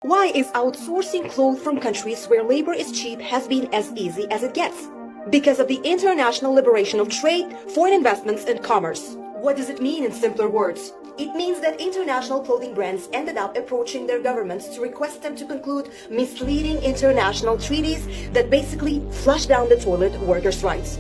Why is outsourcing clothes from countries where labor is cheap has been as easy as it gets? Because of the international liberation of trade, foreign investments, and commerce. What does it mean in simpler words? It means that international clothing brands ended up approaching their governments to request them to conclude misleading international treaties that basically flush down the toilet workers' rights.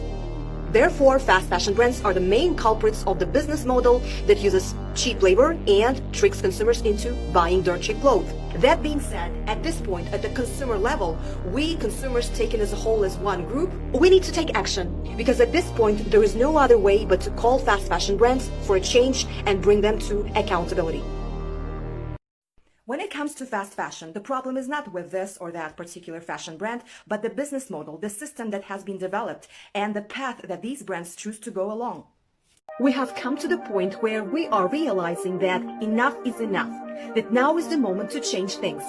Therefore, fast fashion brands are the main culprits of the business model that uses cheap labor and tricks consumers into buying dirt cheap clothes. That being said, at this point, at the consumer level, we consumers taken as a whole as one group, we need to take action. Because at this point, there is no other way but to call fast fashion brands for a change and bring them to accountability. When it comes to fast fashion, the problem is not with this or that particular fashion brand, but the business model, the system that has been developed, and the path that these brands choose to go along. We have come to the point where we are realizing that enough is enough, that now is the moment to change things.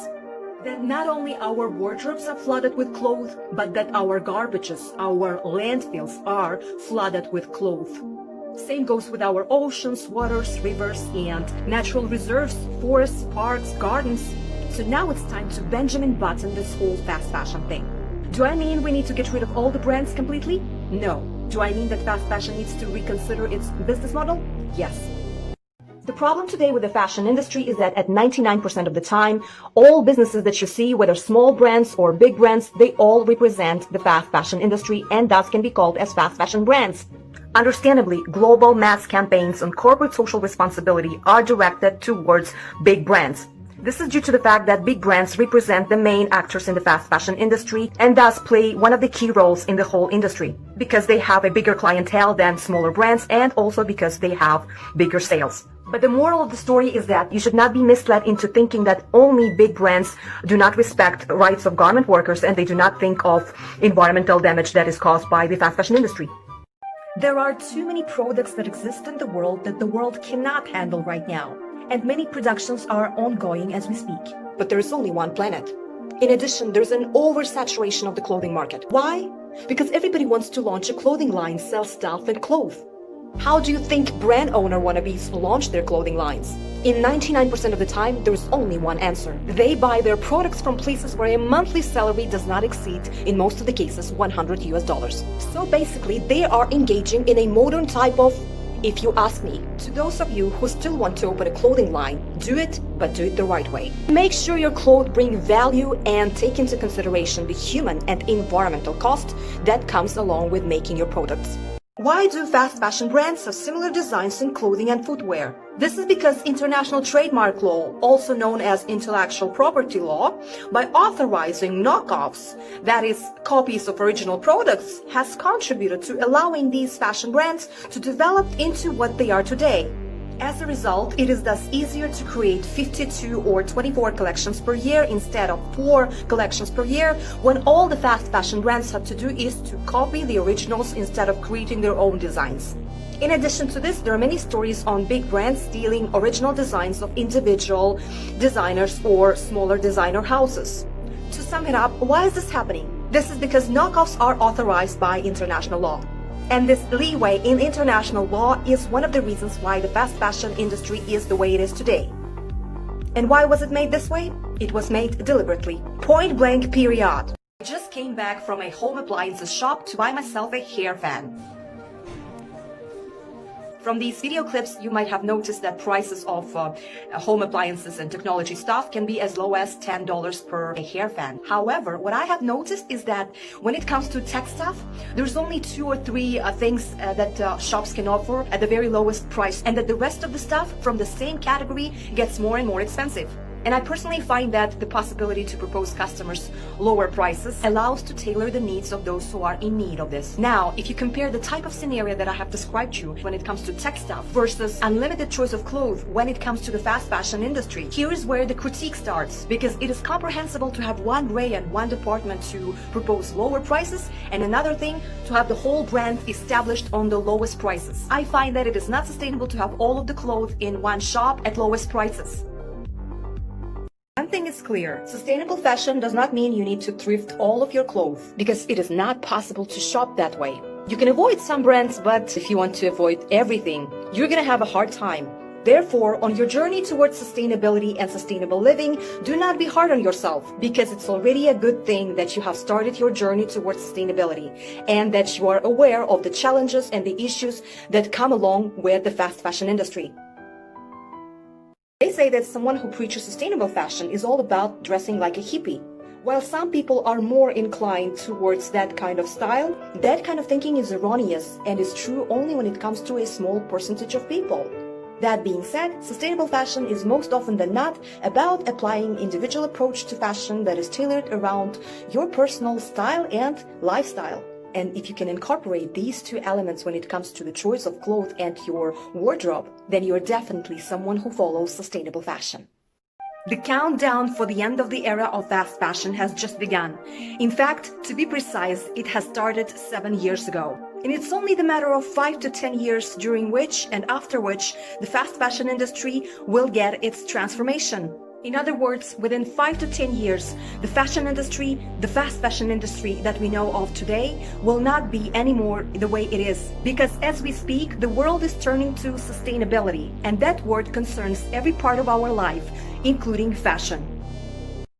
That not only our wardrobes are flooded with clothes, but that our garbages, our landfills are flooded with clothes. Same goes with our oceans, waters, rivers, and natural reserves, forests, parks, gardens. So now it's time to Benjamin Button this whole fast fashion thing. Do I mean we need to get rid of all the brands completely? No. Do I mean that fast fashion needs to reconsider its business model? Yes. The problem today with the fashion industry is that at 99% of the time, all businesses that you see, whether small brands or big brands, they all represent the fast fashion industry and thus can be called as fast fashion brands. Understandably, global mass campaigns on corporate social responsibility are directed towards big brands. This is due to the fact that big brands represent the main actors in the fast fashion industry and thus play one of the key roles in the whole industry because they have a bigger clientele than smaller brands and also because they have bigger sales. But the moral of the story is that you should not be misled into thinking that only big brands do not respect rights of garment workers and they do not think of environmental damage that is caused by the fast fashion industry. There are too many products that exist in the world that the world cannot handle right now, and many productions are ongoing as we speak. But there is only one planet. In addition, there's an oversaturation of the clothing market. Why? Because everybody wants to launch a clothing line, sell stuff and clothes. How do you think brand owner wannabes launch their clothing lines? In 99% of the time, there's only one answer. They buy their products from places where a monthly salary does not exceed, in most of the cases, $100. So basically, they are engaging in a modern type of, if you ask me. To those of you who still want to open a clothing line, do it, but do it the right way. Make sure your clothes bring value and take into consideration the human and environmental cost that comes along with making your products. Why do fast fashion brands have similar designs in clothing and footwear? This is because international trademark law, also known as intellectual property law, by authorizing knockoffs, that is, copies of original products, has contributed to allowing these fashion brands to develop into what they are today. As a result, it is thus easier to create 52 or 24 collections per year instead of 4 collections per year, when all the fast fashion brands have to do is to copy the originals instead of creating their own designs. In addition to this, there are many stories on big brands stealing original designs of individual designers or smaller designer houses. To sum it up, why is this happening? This is because knockoffs are authorized by international law. And this leeway in international law is one of the reasons why the fast fashion industry is the way it is today. And why was it made this way? It was made deliberately. Point blank, period. I just came back from a home appliances shop to buy myself a hair fan. From these video clips, you might have noticed that prices of home appliances and technology stuff can be as low as $10 per hair fan. However, what I have noticed is that when it comes to tech stuff, there's only 2 or 3 things that shops can offer at the very lowest price, and that the rest of the stuff from the same category gets more and more expensive. And I personally find that the possibility to propose customers lower prices allows to tailor the needs of those who are in need of this. Now, if you compare the type of scenario that I have described to you when it comes to tech stuff versus unlimited choice of clothes when it comes to the fast fashion industry, here is where the critique starts, because it is comprehensible to have one brand, one department to propose lower prices, and another thing to have the whole brand established on the lowest prices. I find that it is not sustainable to have all of the clothes in one shop at lowest prices. One thing is clear, sustainable fashion does not mean you need to thrift all of your clothes, because it is not possible to shop that way. You can avoid some brands, but if you want to avoid everything, you're gonna have a hard time. Therefore, on your journey towards sustainability and sustainable living, do not be hard on yourself, because it's already a good thing that you have started your journey towards sustainability and that you are aware of the challenges and the issues that come along with the fast fashion industry. They say that someone who preaches sustainable fashion is all about dressing like a hippie. While some people are more inclined towards that kind of style, that kind of thinking is erroneous and is true only when it comes to a small percentage of people. That being said, sustainable fashion is most often than not about applying individual approach to fashion that is tailored around your personal style and lifestyle. And if you can incorporate these two elements when it comes to the choice of clothes and your wardrobe, then you're definitely someone who follows sustainable fashion. The countdown for the end of the era of fast fashion has just begun. In fact, to be precise, it has started 7 years ago. And it's only the matter of 5 to 10 years during which and after which the fast fashion industry will get its transformation. In other words, within 5 to 10 years, the fashion industry, the fast fashion industry that we know of today, will not be anymore the way it is. Because as we speak, the world is turning to sustainability, and that word concerns every part of our life, including fashion.